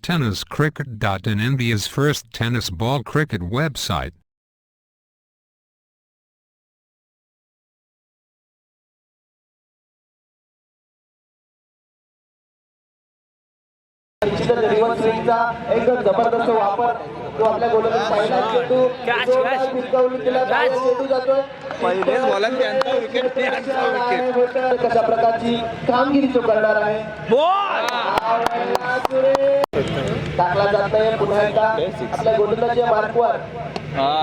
TennisCricket.in, India's first tennis ball cricket website. एक जबरदस्त वापर तो आपल्या गोलंदाज पहिला चेंडू भिरकावून दिला चेंडू जातोय पहिलेच बॉलर त्यांचा विकेट कशा प्रकारची कामगिरी तो करणार आहे टाकला जात आहे पुन्हा एकदा आपल्या गोलंदाजीच्या मार्कवर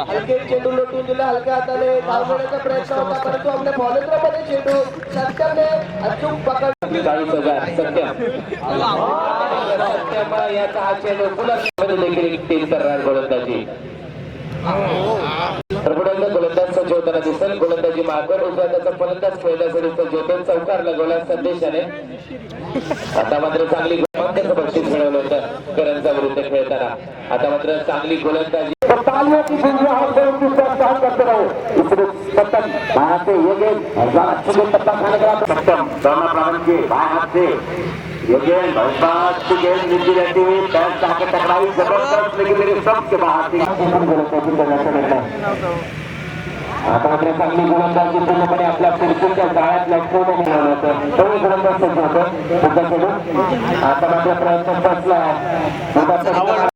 हलके चेंडू लोटून दिला हलक्या हाताने धाव घेण्याचा प्रयत्न होता परंतु आपल्या बॉलरमध्ये चेंडू सत्यमने अचूक पकड 40,000 सत्यम याचा हा चेंडू पुन्हा देखील तीन करणार गोलंदाजी प्रबुडंग गोलंदाज सज्ज होताना दिसेल गोलंदाजी मार्कवर उजव्या त्याचा फलंदाज खेळण्यासाठी सज्ज होतो चौकार लगवला संदेशाने आता मात्र चांगली गोलंदाज बक्षीस मिळवलं होतं करंजा विरुद्ध खेळताना आता मात्र चांगली गोलंदाजी करते रहो सत्तम बाहर से ये गेंद अच्छे गेंद टप्पा खाने का सत्तम दोनों प्रारंभ के बाहर से ये गेंद बहुत अच्छी गेंद नीचे रहती हुई पैर जाके टकराई जबरदस्त लेकिन मेरे सबके बाहर से आता मात्र चांगली गोलंदाजी पूर्णपणे आपल्या फिरकीच्या जाळ्यात लटकवून मिळालं होतं दोन्ही गोलंदाज सज्ज होतं आता मात्र प्रयत्न फसला